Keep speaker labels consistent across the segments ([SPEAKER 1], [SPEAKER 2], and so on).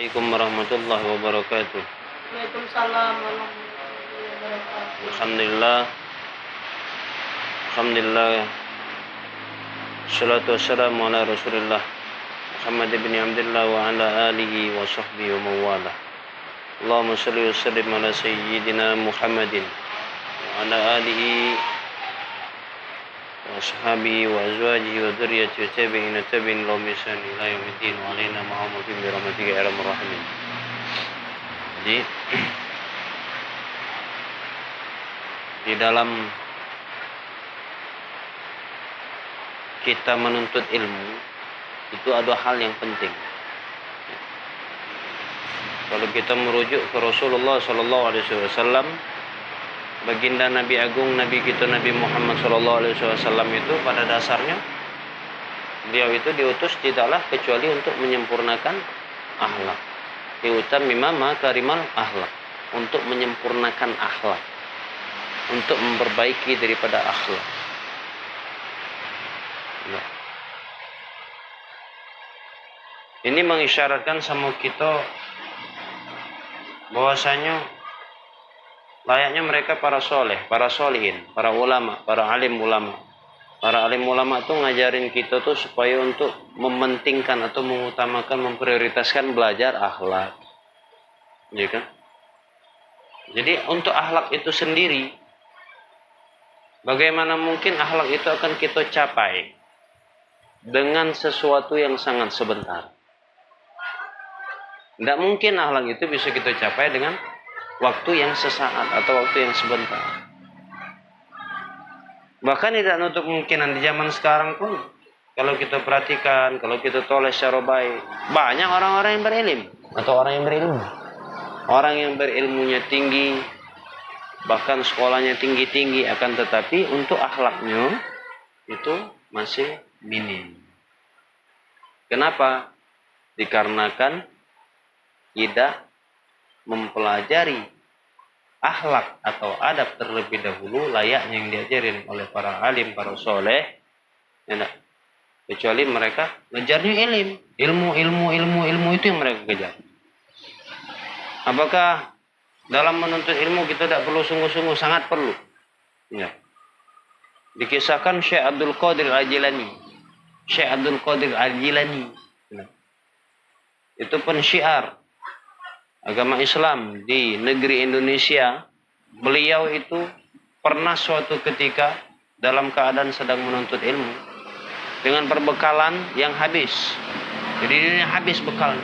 [SPEAKER 1] Assalamualaikum warahmatullahi wabarakatuh.
[SPEAKER 2] Waalaikumsalam warahmatullahi wabarakatuh.
[SPEAKER 1] Alhamdulillah. Salatu wassalamu ala Rasulillah Muhammad ibn Abdullah wa ala alihi wa sahbihi wa mawala. Allahumma salli wa sallim ala sayyidina Muhammadin wa ala alihi wa ashabihi wa azwajihi wa dzurriyyatihi wa tabi'in tabi'in lahum bi ihsan ila yaumiddin wa alaina ma'ahum bi rahmatika ya arhamar rahimin. Jadi di dalam kita menuntut ilmu itu ada hal yang penting. Kalau kita merujuk ke Rasulullah sallallahu alaihi wasallam, baginda Nabi Agung Nabi kita Nabi Muhammad sallallahu alaihi wasallam itu pada dasarnya beliau itu diutus tidaklah kecuali untuk menyempurnakan akhlak. Diutamima makarimal akhlak, untuk menyempurnakan akhlak, untuk memperbaiki daripada akhlak. Nah, ini mengisyaratkan sama kita bahwasanya layaknya mereka para soleh, para solihin, para ulama, para alim ulama. Para alim ulama itu ngajarin kita tuh supaya untuk mementingkan atau mengutamakan, memprioritaskan belajar akhlak. Ya kan? Jadi untuk akhlak itu sendiri, bagaimana mungkin akhlak itu akan kita capai dengan sesuatu yang sangat sebentar? Tidak mungkin akhlak itu bisa kita capai dengan waktu yang sesaat atau waktu yang sebentar. Bahkan tidak nutup kemungkinan di zaman sekarang pun, kalau kita perhatikan, kalau kita toleh secara baik, banyak orang-orang yang berilmu atau orang yang berilmu. Orang yang berilmunya tinggi, bahkan sekolahnya tinggi-tinggi, akan tetapi untuk akhlaknya itu masih minim. Kenapa? Dikarenakan tidak mempelajari akhlak atau adab terlebih dahulu layaknya yang diajarin oleh para alim, para soleh. Ya, kecuali mereka ngejarnya ilmu itu yang mereka kejar. Apakah dalam menuntut ilmu kita tidak perlu sungguh-sungguh? Sangat perlu. Ya. Dikisahkan Syekh Abdul Qadir Al-Jilani. Syekh Abdul Qadir Al-Jilani. Ya. Itu pensyiar agama Islam di negeri Indonesia. Beliau itu pernah suatu ketika dalam keadaan sedang menuntut ilmu dengan perbekalan yang habis. Jadi dia habis bekal,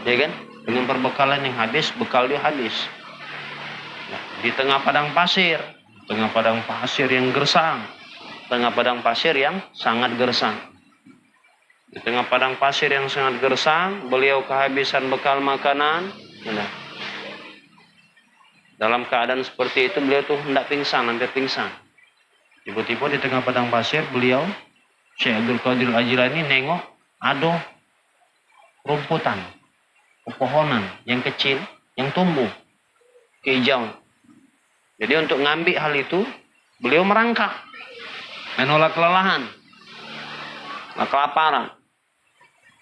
[SPEAKER 1] ya kan? Dengan perbekalan yang habis, bekal dia habis. Nah, di tengah padang pasir yang gersang, tengah padang pasir yang sangat gersang. Di tengah padang pasir yang sangat gersang, beliau kehabisan bekal makanan. Nah, dalam keadaan seperti itu beliau tuh hendak pingsan, hampir pingsan. Tiba-tiba di tengah padang pasir beliau, Syekh Abdul Qadir Al-Jilani, nengok ada rumputan, pepohonan yang kecil yang tumbuh kehijauan. Jadi untuk ngambil hal itu beliau merangkak, menolak kelelahan, kelaparan.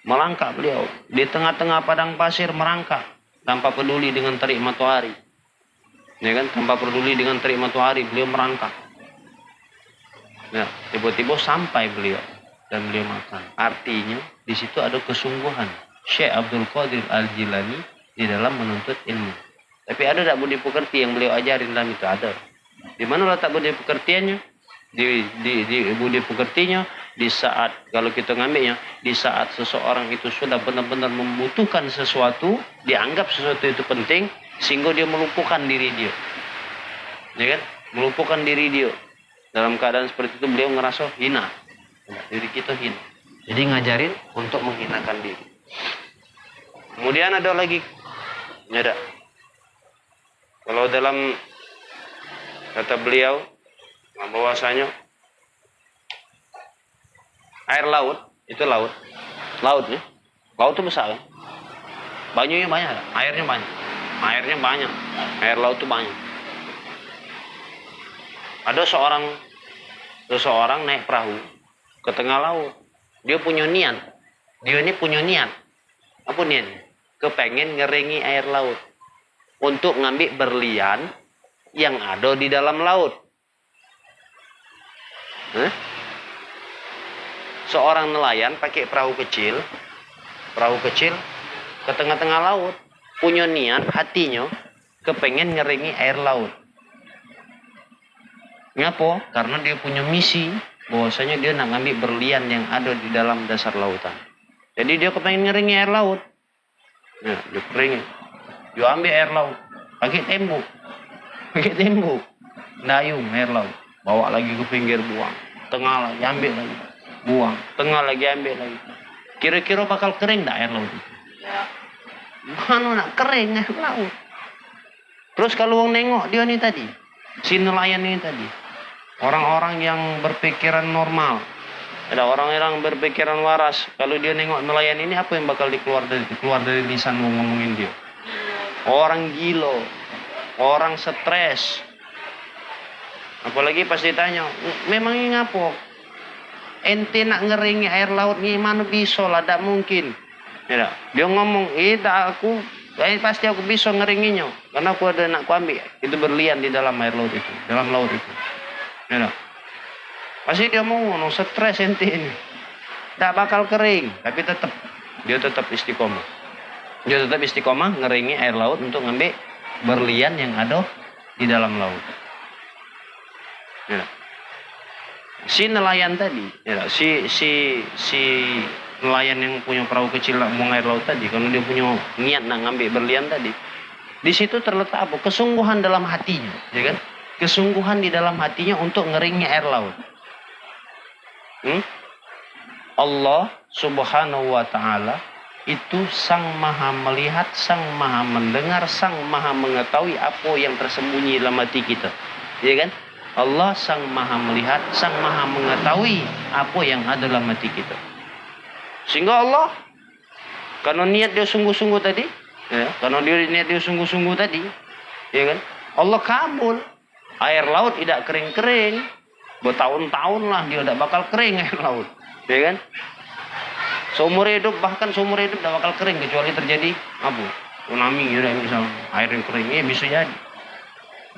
[SPEAKER 1] Melangkah beliau di tengah-tengah padang pasir, merangkak tanpa peduli dengan terik matahari. Ya kan, tanpa peduli dengan terik matahari beliau merangkak. Ya, tiba-tiba sampai beliau dan beliau makan. Artinya di situ ada kesungguhan Syekh Abdul Qadir Al-Jilani di dalam menuntut ilmu. Tapi ada tak budi pekerti yang beliau ajarin dalam itu? Ada. Di mana letak budi pekertiannya? Di budi pekertinya di saat, kalau kita ngambilnya, di saat seseorang itu sudah benar-benar membutuhkan sesuatu, dianggap sesuatu itu penting, sehingga dia melumpuhkan diri dia. Ya kan? Melumpuhkan diri dia. Dalam keadaan seperti itu beliau ngerasa hina. Diri kita hina. Jadi ngajarin untuk menghinakan diri. Kemudian ada lagi, ada. Kalau dalam kata beliau, bahwasanya air laut itu laut itu besar kan? Banyunya banyak, airnya banyak, air laut itu banyak. Ada seseorang naik perahu ke tengah laut. Dia ini punya niat. Apa niatnya? kepengen ngeringi air laut untuk ngambil berlian yang ada di dalam laut. Seorang nelayan pakai perahu kecil ke tengah-tengah laut, punya niat hatinya kepengen ngeringi air laut. Ngapa? Karena dia punya misi bahwasanya dia nak ngambil berlian yang ada di dalam dasar lautan. Jadi dia kepengen ngeringi air laut. Nah, dia keringin. Dia ambil air laut. Pakai tembok. Dayung air laut. Bawa lagi ke pinggir, buang. Tengah lagi, ambil lagi. Buang. Tengah lagi, ambil lagi. Kira-kira bakal kering tak air laut itu?
[SPEAKER 2] Ya.
[SPEAKER 1] Mana nak kering air laut? Terus kalau orang nengok dia nih tadi. Si nelayan ini tadi. Orang-orang yang berpikiran normal. Ada orang-orang berpikiran waras. Kalau dia nengok nelayan ini, apa yang bakal keluar dari lisan ngomongin dia? Orang gila, orang stres. Apalagi pas ditanya, memangnya ngapa? Ente nak ngeringi air laut ni mana bisa lah, tak mungkin. Ya, dia ngomong, tak aku, pasti aku bisa ngeringinya. Karena aku ada nak ambil, itu berlian di dalam air laut itu, dalam laut itu. Ya, pasti dia mau stres ente ini. Tak bakal kering, tapi dia tetap istiqomah. Dia tetap istiqomah ngeringi air laut untuk ngambil berlian yang ada di dalam laut. Ya. Si nelayan tadi, ya, si nelayan yang punya perahu kecil nak buang air laut tadi, kalau dia punya niat nak ngambil berlian tadi, di situ terletak apa? Kesungguhan dalam hatinya, ya kan? Kesungguhan di dalam hatinya untuk ngeringi air laut. Allah Subhanahu wa Ta'ala itu sang maha melihat, sang maha mendengar, sang maha mengetahui apa yang tersembunyi dalam hati kita, ya kan? Allah sang maha melihat, sang maha mengetahui apa yang ada dalam hati kita. Sehingga Allah, karena niat dia sungguh-sungguh tadi, ya, karena dia niat dia sungguh-sungguh tadi, ya kan? Allah kabul. Air laut tidak kering-kering, bertahun-tahun lah dia tidak bakal kering air laut, ya kan? Seumur hidup, bahkan seumur hidup tidak bakal kering kecuali terjadi apa? Tsunami, ya, misal air yang kering, ya bisa jadi.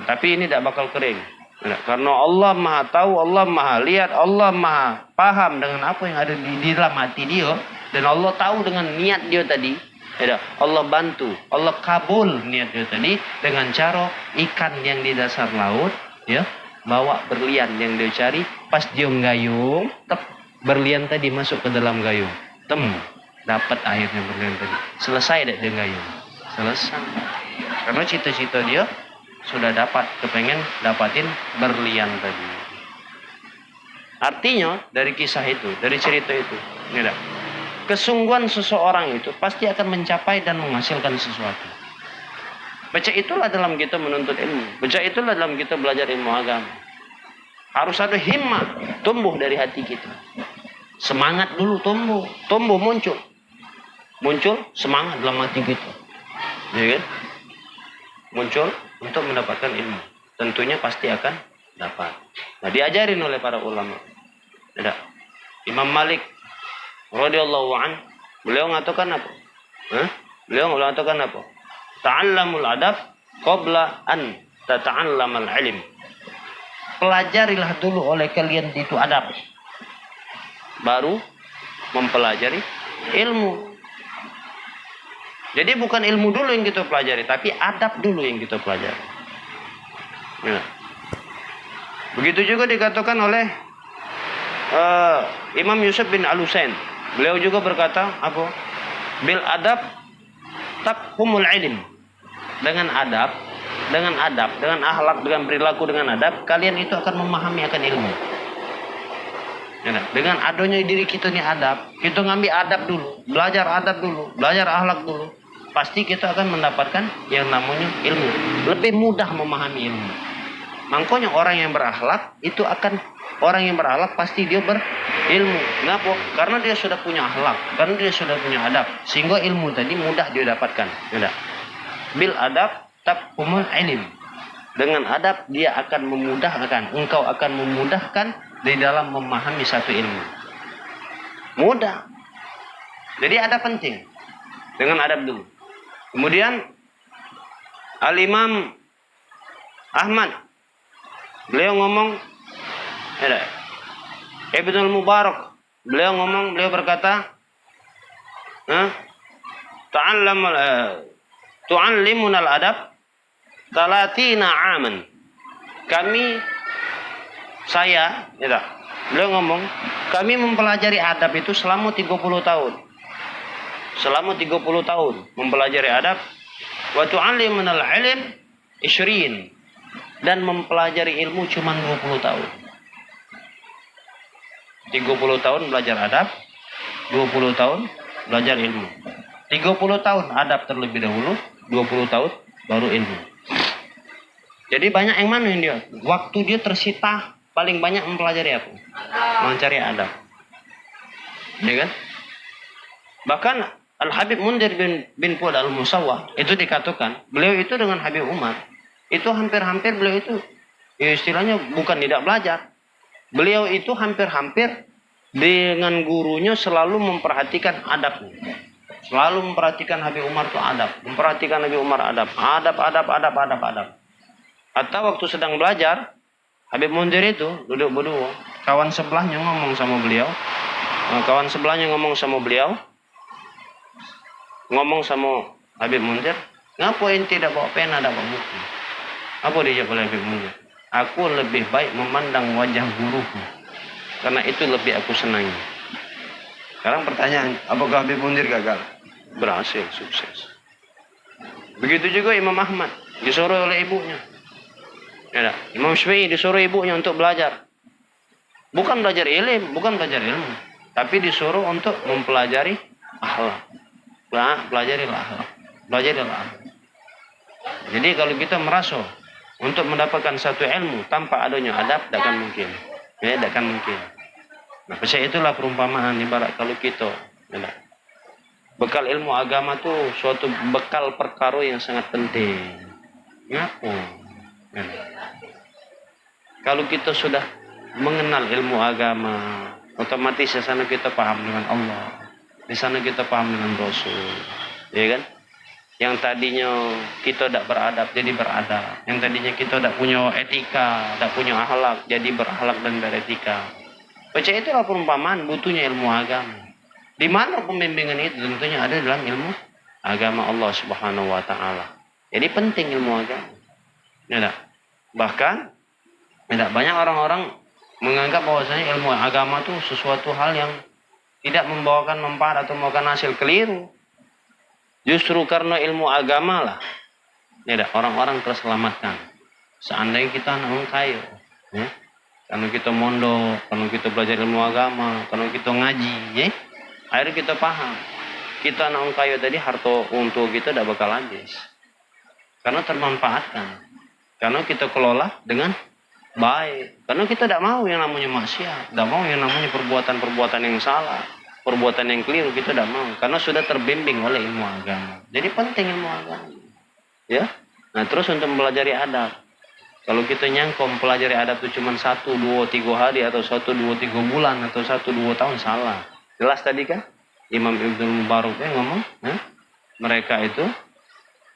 [SPEAKER 1] Tapi ini tidak bakal kering. Karena Allah maha tahu, Allah maha lihat, Allah maha paham dengan apa yang ada di dalam hati dia. Dan Allah tahu dengan niat dia tadi. Ya, Allah bantu, Allah kabul niat dia tadi dengan cara ikan yang di dasar laut, ya, bawa berlian yang dia cari. Pas dia menggayung, berlian tadi masuk ke dalam gayung. Dapat akhirnya berlian tadi. Selesai deh dia gayung. Selesai. Karena cita-cita dia sudah dapat, kepengen dapatin berlian tadi. Artinya dari kisah itu, dari cerita itu, ya, kesungguhan seseorang itu pasti akan mencapai dan menghasilkan sesuatu. Baca itulah dalam kita menuntut ilmu. Baca itulah dalam kita belajar ilmu agama. Harus ada himmah tumbuh dari hati kita. Semangat dulu tumbuh muncul semangat dalam hati kita, ya kan? Muncul untuk mendapatkan ilmu. Tentunya pasti akan dapat. Nah, diajarin oleh para ulama. Ada Imam Malik radhiyallahu an, beliau mengatakan apa? Beliau mengatakan apa? Ta'allamul adab qabla an tata'allamal ilm. Pelajarilah dulu oleh kalian itu adab, baru mempelajari ilmu. Jadi bukan ilmu dulu yang kita pelajari, tapi adab dulu yang kita pelajari. Ya. Begitu juga dikatakan oleh Imam Yusuf bin Al-Husain. Beliau juga berkata apa? Bil adab tafhumul ilm. Dengan adab, dengan akhlak, dengan perilaku, dengan adab, kalian itu akan memahami akan ilmu. Ya, dengan adanya diri kita nih adab, kita ngambil adab dulu, belajar adab dulu, belajar akhlak dulu, pasti kita akan mendapatkan yang namanya ilmu. Lebih mudah memahami ilmu. Makanya orang yang berakhlak itu orang yang berakhlak pasti dia berilmu. Kenapa? Karena dia sudah punya akhlak, karena dia sudah punya adab, sehingga ilmu tadi mudah dia dapatkan. Ya, bil adab tafhumul ilm. Dengan adab dia akan memudahkan, engkau akan memudahkan di dalam memahami satu ilmu. Mudah. Jadi adab penting. Dengan adab dulu. Kemudian Al-Imam Ahmad, beliau ngomong, Ibnul Mubarak, beliau berkata, tu'allimuna al-adab 30 aman. Beliau ngomong, kami mempelajari adab itu selama 30 tahun. Selama 30 tahun mempelajari adab. Wa tu'allimuna al-ilm 20. Dan mempelajari ilmu cuma 20 tahun. 30 tahun belajar adab, 20 tahun belajar ilmu. 30 tahun adab terlebih dahulu, 20 tahun baru ilmu. Jadi banyak yang mana yang dia? Waktu dia tersita paling banyak mempelajari apa? Mencari adab. Ya kan? Bahkan Al-Habib Munzir bin Fuad Al-Musawwah itu dikatakan, beliau itu dengan Habib Umar itu hampir-hampir beliau itu ya istilahnya bukan tidak belajar. Beliau itu hampir-hampir dengan gurunya selalu memperhatikan adabnya. Selalu memperhatikan Habib Umar itu adab. Memperhatikan Habib Umar adab. Adab. Atau waktu sedang belajar, Habib Munzir itu duduk berdua. Kawan sebelahnya ngomong sama beliau. Ngomong sama Habib Munzir, ngapain tidak bawa pena, tidak bawa buku? Apa dia jawab oleh Habib Munzir? Aku lebih baik memandang wajah guruku, karena itu lebih aku senangi. Sekarang pertanyaan, apakah Habib Munzir gagal? Berhasil, sukses. Begitu juga Imam Ahmad, disuruh oleh ibunya. Ya, Imam Syafi'i disuruh ibunya untuk belajar. Bukan belajar ilmu, tapi disuruh untuk mempelajari akhlak. Pelajarilah akhlak. Jadi kalau kita merasa untuk mendapatkan satu ilmu tanpa adanya adab, tidak akan mungkin. Ya, tidak akan mungkin. Nah, itulah perumpamaan ibarat kalau kita bekal ilmu agama itu suatu bekal perkara yang sangat penting. Ngapa? Ya. Kalau kita sudah mengenal ilmu agama, otomatis di sana kita paham dengan Allah. Di sana kita paham dengan Rasul. Ya kan? Yang tadinya kita tidak beradab, jadi beradab. Yang tadinya kita tidak punya etika, tidak punya akhlak, jadi berakhlak dan beretika. Baca itulah perumpamaan butuhnya ilmu agama. Di mana pembimbingan itu? Tentunya ada dalam ilmu agama Allah Subhanahu wa Ta'ala. Jadi penting ilmu agama. Ya, bahkan tidak banyak orang-orang menganggap bahwasanya ilmu agama itu sesuatu hal yang tidak membawakan manfaat atau membawakan hasil. Keliru. Justru karena ilmu agama lah, ya orang-orang terselamatkan. Seandainya kita anak kaya, ya, karena kita mondok, karena kita belajar ilmu agama, karena kita ngaji, ya, akhirnya kita paham. Kita anak kaya tadi harta untuk kita tidak bakal habis, karena termanfaatkan, karena kita kelola dengan baik, karena kita tidak mau yang namanya maksiat, tidak mau yang namanya perbuatan-perbuatan yang salah. Perbuatan yang keliru kita tidak mau, karena sudah terbimbing oleh ilmu agama. Jadi penting ilmu agama, ya. Nah terus untuk mempelajari adab, kalau kita nyangka mempelajari adab itu cuma 1, 2, 3 hari atau 1, 2, 3 bulan atau 1, 2 tahun, salah. Jelas tadi kan Imam Ibnul Mubarak ngomong, mereka itu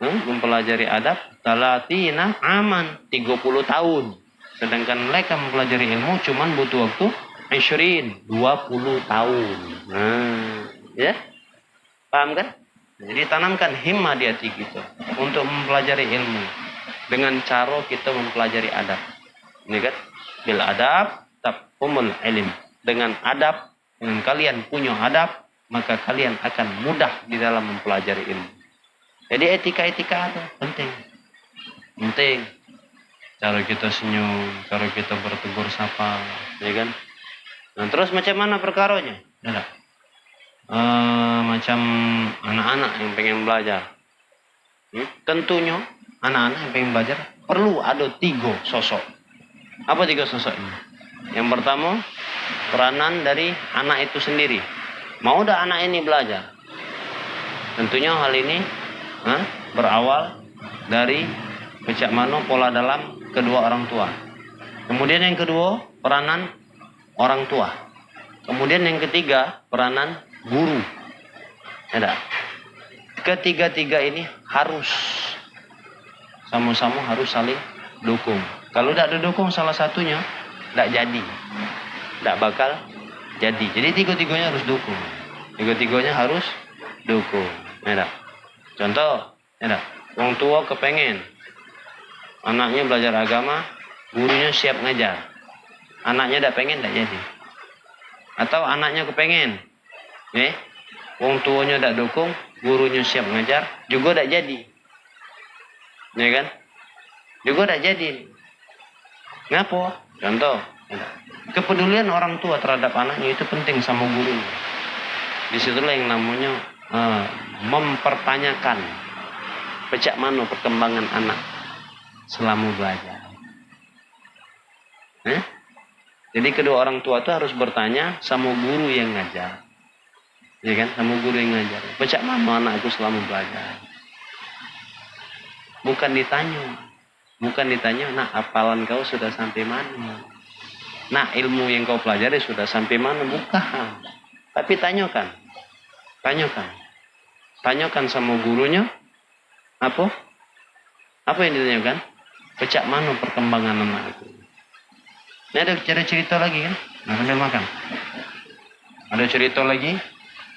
[SPEAKER 1] mempelajari adab 30 aman, 30 tahun, sedangkan mereka mempelajari ilmu cuma butuh waktu 20 tahun. Nah, ya, paham kan? Jadi tanamkan himmah di hati kita untuk mempelajari ilmu dengan cara kita mempelajari adab. Ini kan? Bil adab tafhumul ilm. Dengan adab, dengan kalian punya adab, maka kalian akan mudah di dalam mempelajari ilmu. Jadi etika-etika itu penting. Penting. Cara kita senyum, cara kita bertegur sapa, ya kan? Nah, terus macam mana perkaranya? Macam anak-anak yang pengen belajar. Tentunya anak-anak yang pengen belajar perlu ada 3 sosok. Apa 3 sosok ini? Yang pertama, peranan dari anak itu sendiri. Mau dah anak ini belajar? Tentunya hal ini berawal dari sejak mana pola dalam kedua orang tua. Kemudian yang kedua, peranan orang tua. Kemudian yang ketiga, peranan guru. Ada. ketiga-tiga ini harus sama-sama harus saling dukung. Kalau tidak didukung salah satunya, tidak jadi, tidak bakal jadi. Jadi tiga-tiganya harus dukung. Tiga-tiganya harus dukung. Ya, contoh, ya, orang tua kepengen anaknya belajar agama, gurunya siap ngajar. Anaknya tidak pengen, tidak jadi. Atau anaknya kepengen, orang tuanya tidak dukung, gurunya siap ngajar, juga tidak jadi. Ya kan? Juga tidak jadi. Ngapa? Contoh, kepedulian orang tua terhadap anaknya itu penting sama gurunya. Disitulah yang namanya mempertanyakan pecak mana perkembangan anak selama belajar. Jadi kedua orang tua itu harus bertanya sama guru yang ngajar. Ya kan? Sama guru yang ngajar. Pecak mana anakku selama belajar. Bukan ditanya, nak hafalan kau sudah sampai mana? Nak ilmu yang kau pelajari sudah sampai mana? Bukan. Tapi tanyakan. Tanyakan sama gurunya. Apa yang ditanyakan? Pecak mana perkembangan anakku? Ini ada cerita lagi kan? Nah, sambil makan. Ada cerita lagi.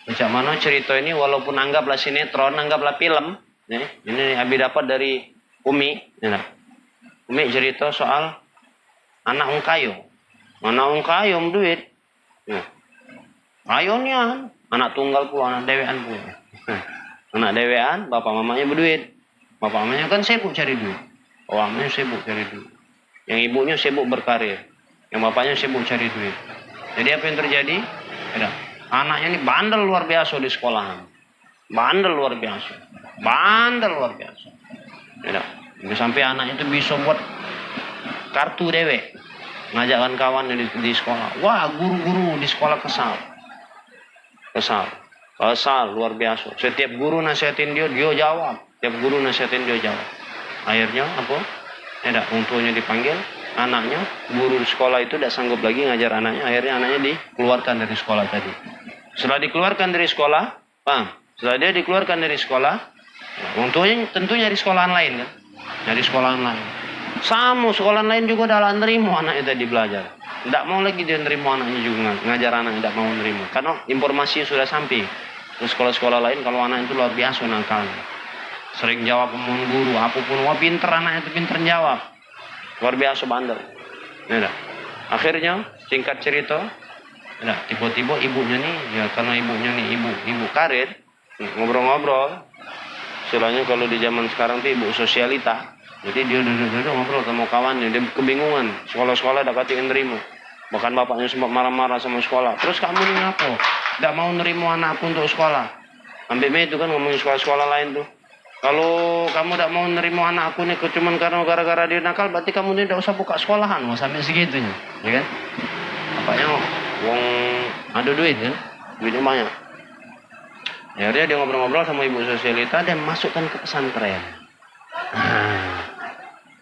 [SPEAKER 1] Pecak mana cerita ini walaupun anggaplah sinetron, anggaplah film. Ini Abi dapat dari Umi. Umi cerita soal anak ungkayo. Anak ungkayo duit. Ayonya anak tunggal pula, anak dewean pula. Anak dewean, bapak mamanya berduit. Bapak mamanya kan sibuk cari duit. Mamanya sibuk cari duit. Yang ibunya sibuk berkarir. Yang bapaknya sibuk cari duit. Jadi apa yang terjadi? Anaknya ini bandel luar biasa di sekolahan. Bandel luar biasa. Sampai anaknya itu bisa buat kartu dewek. Ngajakkan kawan di sekolah. Wah, guru-guru di sekolah kesal luar biasa. Setiap guru nasihatin dia jawab. Akhirnya apa? Untuknya dipanggil. Anaknya, guru di sekolah itu tidak sanggup lagi ngajar anaknya. Akhirnya anaknya dikeluarkan dari sekolah tadi. Setelah dikeluarkan dari sekolah, setelah dia dikeluarkan dari sekolah, untungnya tentunya di sekolahan lain kan. Dari sekolahan lain. Sama sekolahan lain juga dalam nerima anaknya tadi belajar. Tidak mau lagi dia nerima anaknya juga ngajar anaknya, tidak mau nerima. Karena informasi sudah sampai ke sekolah-sekolah lain kalau anak itu luar biasa nakalnya. Sering jawab omongan guru, apapun. Wah, pinter anaknya itu, pinter jawab. Luar biasa bandel. Akhirnya singkat cerita, tiba-tiba ibunya nih, karena ibunya nih ibu karir, ngobrol-ngobrol. Istilahnya kalau di zaman sekarang tuh ibu sosialita. Jadi dia duduk ngobrol sama kawannya, dia kebingungan. Sekolah-sekolah udah katiin nerima. Bahkan bapaknya sempat marah-marah sama sekolah. Terus kamu ini ngapa? Tidak mau nerima anakku untuk sekolah. Sampai itu kan ngomongin sekolah-sekolah lain tuh. Kalau kamu tidak mau nerima anakku nih cuma karena gara-gara dia nakal, berarti kamu ini tidak usah buka sekolahan. Mau sampai segitunya, ya kan? Bapaknya wong ada duit kan? Duitnya banyak. Akhirnya dia ngobrol-ngobrol sama ibu sosialita dan masukkan ke pesantren.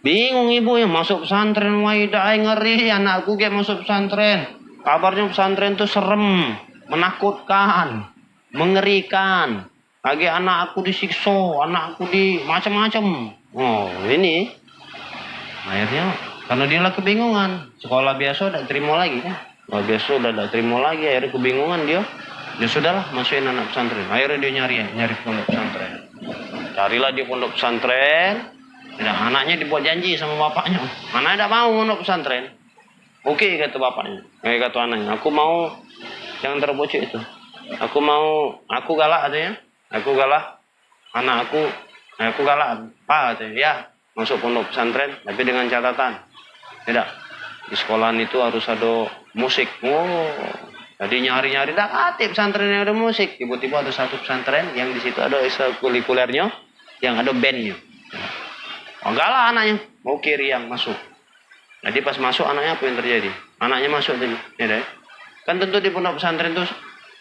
[SPEAKER 1] Bingung ibu yang masuk pesantren, wah ngeri anakku kayak masuk pesantren. Kabarnya pesantren tuh serem, menakutkan, mengerikan. Lagi anak aku disiksa, anak aku di macam-macam. Oh ini, akhirnya karena dia lah kebingungan. Sekolah biasa udah terima lagi kan? Sekolah biasa udah terima lagi. Akhirnya kebingungan dia. Ya sudahlah, masukin anak pesantren. Akhirnya dia nyari pondok pesantren. Carilah dia pondok pesantren. Anaknya dibuat janji sama bapaknya. Anaknya tidak mau pondok pesantren. Oke, kata bapaknya. Kata anaknya, aku mau yang terbocor itu. Aku galak katanya. Aku galak. Anak aku galak. Pak katanya, ya masuk pondok pesantren. Tapi dengan catatan. Tidak. Di sekolahan itu harus ada musik. Oh. Jadi nyari-nyari dah aktif pesantren yang ada musik. Tiba-tiba ada satu pesantren yang di situ ada ekstrakurikulernya, yang ada bandnya. Enggak lah anaknya mau kiri yang masuk. Jadi pas masuk anaknya apa yang terjadi? Anaknya masuk tadi. Ya, kan tentu di pondok pesantren itu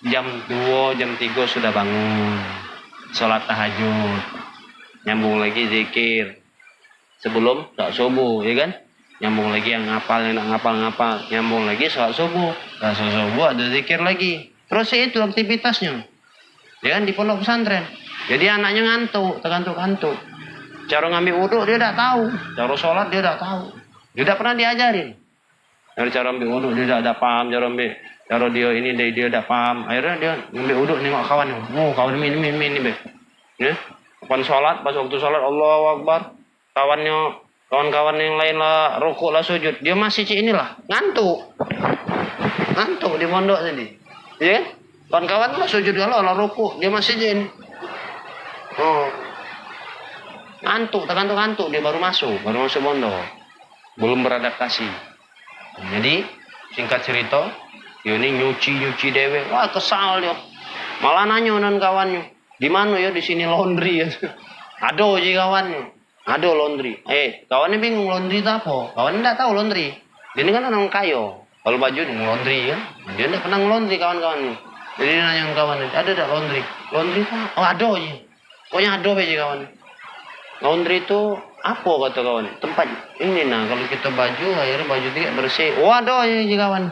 [SPEAKER 1] jam 2, jam 3 sudah bangun. Sholat tahajud. Nyambung lagi zikir. Sebelum sholat subuh, ya kan? Nyambung lagi yang ngapal, yang ngapal. Nyambung lagi sholat subuh. Nah, sholat subuh ada zikir lagi. Terus itu aktivitasnya. Ya kan di pondok pesantren. Jadi anaknya ngantuk, tergantuk-kantuk. Cara ngambil wudhu dia tidak tahu, cara sholat dia tidak tahu, dia tidak pernah diajarin. Dari cara ambil wudhu dia tidak ada paham, cara dia ini dia tidak paham. Akhirnya dia ngambil wudhu nengok kawannya, oh kawan ini be. Ya, pas waktu sholat Allahu Akbar, kawan-kawan yang lain lah rukuk lah sujud, dia masih inilah ngantuk di pondok tadi, ya kan? Kawan-kawan lah sujud kalau lah rukuk, dia masih ini. Oh, ngantuk dia baru masuk pondok, belum beradaptasi. Jadi singkat cerita, dia ini nyuci dewe, wah kesal dia, malah nanya dengan kawannya, di mana ya di sini laundry ya, aduh ji kawannya, aduh laundry, kawannya bingung laundry itu apa, kawannya tidak tahu laundry, dia ini kan orang kayo, kalau baju laundry kan, dia tidak pernah laundry kawan-kawannya, jadi dia nanya ke kawannya, ada tidak laundry apa? Oh aduh ji. Pokoknya ada aja kawan. Laundry itu apa kata kawan? Tempat ini nah kalau kita baju akhirnya baju tidak bersih. Oh ada aja kawan.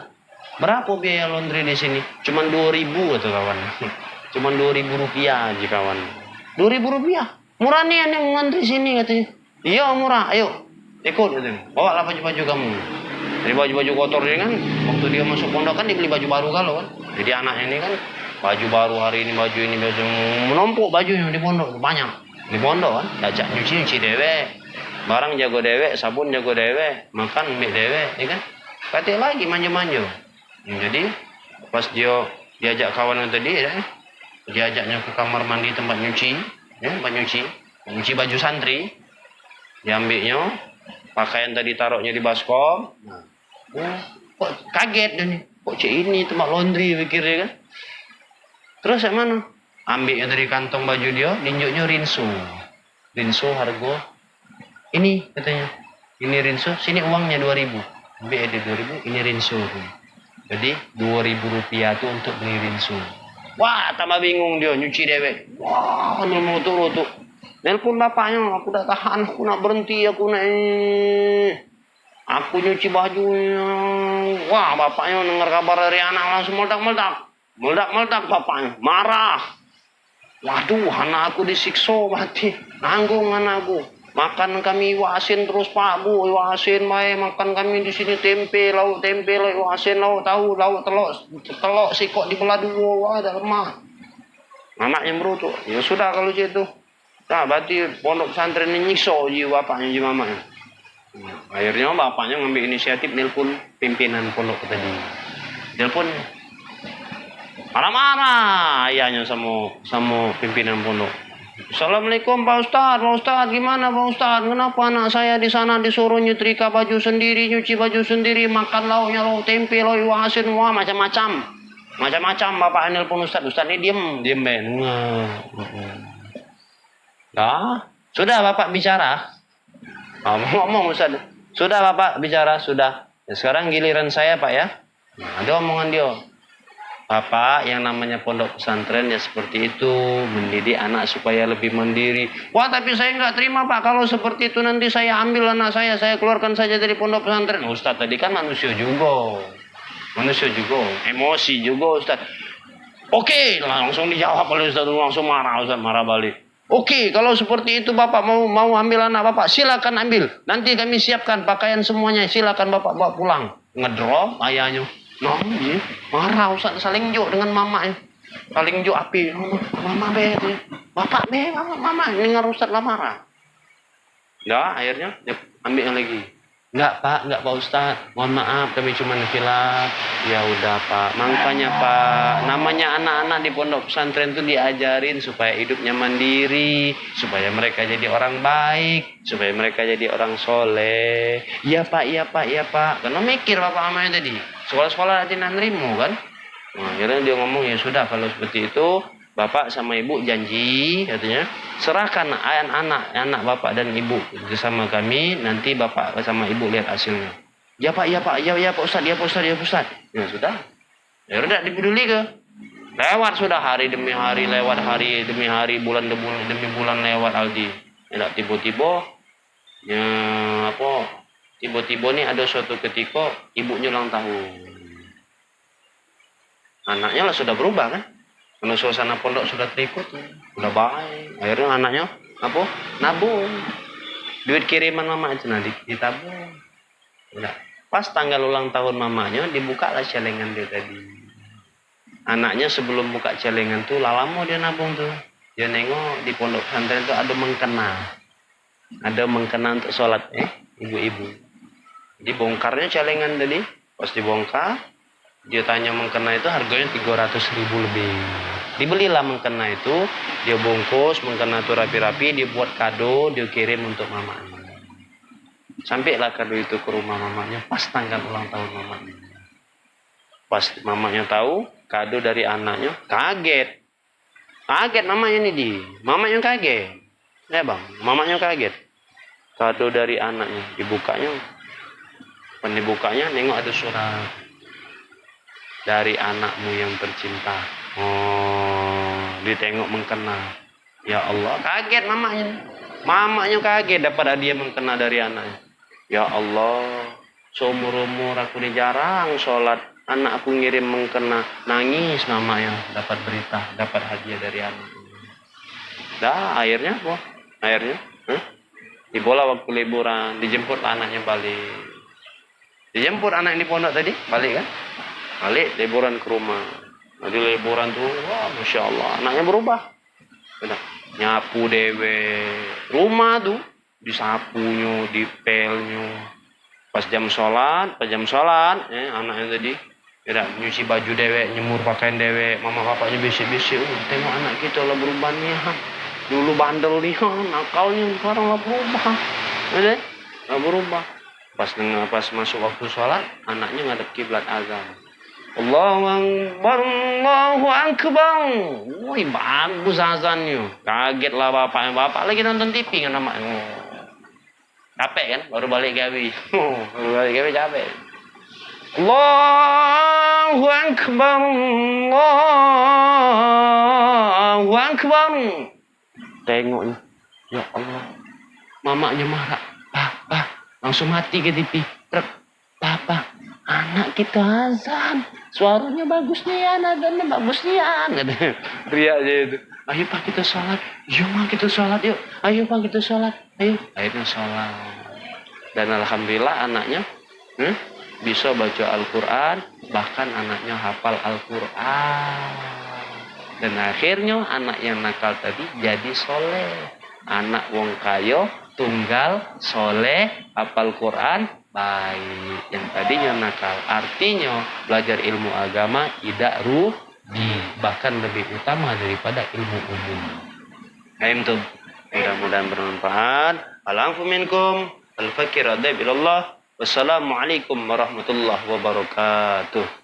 [SPEAKER 1] Berapa biaya laundry di sini? Cuman 2.000 kata kawan. Cuman 2.000 rupiah aja kawan. 2.000 rupiah. Murah nih yang laundry sini katanya. Iya murah. Ayo ikut katanya. Bawa lah baju-baju kamu. Dari baju-baju kotor ini kan waktu dia masuk pondok kan dibeli baju baru kalau kan. Jadi anaknya ini kan baju baru hari ini baju menumpuk bajunya di pondok banyak di pondok kan dajak nyuci dewe barang jago dewe sabun jago dewe makan ambil dewe ya kan kata lagi manja-manja jadi pas dia diajak kawan tadi ya diajaknya ke kamar mandi tempat nyuci nyuci baju santri diambilnya pakaian tadi taruhnya di baskom kok kaget dia nih kok ini tempat laundry pikirnya kan. Terus yang mana? Ambilnya dari kantong baju dia, ninjuknya rinso. Rinso harga ini katanya. Ini rinso, sini uangnya 2.000. Ambil ada 2.000, ini rinso. Jadi 2.000 rupiah tuh untuk beli rinso. Wah, tambah bingung dia nyuci dewek. Wah, mau tuh. Nelpon bapaknya, aku udah tahan, aku nak berhenti, aku nyuci bajunya. Wah, bapaknya dengar kabar dari anak langsung meledak bapaknya, marah. Waduh, anak aku disiksa mati. Nanggung anakku. Makan kami iwak asin terus Pak Bu, iwak asin bae makan kami di sini tempe, lauk iwak asin, lauk tahu, lauk telok sikok dibelah dua, wah ada lemah. Anaknya berutuk. Ya sudah kalau gitu. Nah, berarti pondok pesantren ini nyiksa jiwa bapaknya jiwa mamanya. Akhirnya bapaknya ngambil inisiatif nelpon pimpinan pondok tadi. Nelpon marah-marah ayahnya sama pimpinan pondok. Assalamualaikum Pak Ustadz gimana Pak Ustadz? Kenapa anak saya di sana disuruh nyetrika baju sendiri, nyuci baju sendiri, makan lauknya lauk tempe, lauk iwak asin, wah macam-macam bapak nelpon Ustadz ini diem ben. Nah, sudah bapak bicara. Ngomong Ustadz. Sudah bapak bicara sudah. Ya, sekarang giliran saya Pak ya. Nah, ada omongan dia. Bapak yang namanya pondok pesantren ya seperti itu, mendidik anak supaya lebih mandiri. Wah tapi saya nggak terima Pak, kalau seperti itu nanti saya ambil anak saya keluarkan saja dari pondok pesantren. Ustadz tadi kan manusia juga, emosi juga Ustadz. Oke, langsung dijawab oleh Ustadz, langsung marah balik. Oke, kalau seperti itu Bapak mau ambil anak Bapak, silakan ambil. Nanti kami siapkan pakaian semuanya, silakan Bapak bawa pulang. Ngedrop ayahnya. Nah, iya. Marah Ustaz saling juk dengan mamanya. Saling juk api. Mama be, Bapak be, mama dengar Ustaz lah marah. Ya, akhirnya dia ambil lagi. Enggak Pak Ustaz. Mohon maaf kami cuma khilaf. Ya udah Pak. Makanya Pak, namanya anak-anak di pondok pesantren itu diajarin supaya hidupnya mandiri, supaya mereka jadi orang baik, supaya mereka jadi orang soleh. Iya Pak. Karena mikir Bapak amanya tadi. Sekolah-sekolah nanti nerimo kan. Nah, akhirnya dia ngomong ya sudah kalau seperti itu Bapak sama Ibu janji katanya serahkan anak Bapak dan Ibu bersama kami, nanti Bapak sama Ibu lihat hasilnya. Ya Pak Ustaz. Ya sudah. Ya udah dipeduli ke. Lewat sudah hari demi hari, bulan demi bulan lewat Aldi. Ya tiba-tiba nih ada suatu ketika ibunya ulang tahun. Anaknya lah sudah berubah kan? Karena suasana pondok sudah terikut, udah baik. Akhirnya anaknya apa? Nabung. Duit kiriman mama itu nanti ditabung. Udah. Pas tanggal ulang tahun mamanya dibukalah celengan dia tadi. Anaknya sebelum buka celengan tuh lama dia nabung tuh. Dia nengok di pondok pesantren tuh ada mengkena. Ada mengkena untuk sholat ibu-ibu. Dibongkarnya celengan tadi. Pas dibongkar, dia tanya mengkena itu harganya 300.000 lebih. Dibelilah mengkena itu, dia bungkus mengkena itu rapi-rapi, dia buat kado, dia kirim untuk mamanya. Sampailah kado itu ke rumah mamanya pas tanggal ulang tahun mamanya. Pas mamanya tahu kado dari anaknya, kaget. Kaget mamanya nih mamanya kaget. Ya bang, mamanya kaget. Kado dari anaknya, dibukanya. Dibukanya nengok ada surat. Dari anakmu yang tercinta. Oh, ditengok mengkena. Ya Allah, kaget mamanya. Mamanya kaget dapat hadiah mengkena dari anaknya. Ya Allah, seumur-umur aku ini jarang sholat. Anak aku ngirim mengkena. Nangis mamanya dapat berita, dapat hadiah dari anaknya. Dah, akhirnya apa? Akhirnya, dibola waktu liburan, dijemput anaknya balik. Dijemput anak di pondok tadi, balik kan? Balik liburan ke rumah. Nanti liburan tuh, wah Masya Allah, anaknya berubah. Udah, nyapu dewe. Rumah tuh, disapunya, dipelnya. Pas jam sholat, anaknya tadi, udah nyuci baju dewe, nyemur pakaian dewe. Mama bapaknya bisik-bisik, tengok anak kita lah berubah nih. Dulu bandel nih, nakalnya sekarang lah berubah. Udah, lah berubah. Pas masuk waktu sholat, anaknya ngadep kiblat azan. Allahu Akbar, Allahu Akbar. Wih, bagus azannya. Kagetlah bapaknya. Bapak lagi nonton TV kan namanya. Capek kan? Baru balik gawe. Baru balik gawe capek. Allahu Akbar, Allahu Akbar. Tengoknya. Ya Allah. Mamanya marah. Papa, langsung mati ke TV. Papa, anak kita azan. Suaranya bagus nih ya, nadanya bagus nih ya. Teriak aja itu. Ayo pak kita sholat. Yuk mak kita sholat yuk. Ayo pak kita sholat. Ayo. Akhirnya sholat. Dan alhamdulillah anaknya bisa baca Al-Quran. Bahkan anaknya hafal Al-Quran. Dan akhirnya anak yang nakal tadi jadi soleh. Anak wong kayo tunggal soleh hafal Quran baik. Yang tadinya nakal, artinya belajar ilmu agama tidak rugi, bahkan lebih utama daripada ilmu umum. Tuh, mudah-mudahan bermanfaat. Al-afu minkum, al-fakir adab ilallah. Wassalamualaikum warahmatullahi wabarakatuh.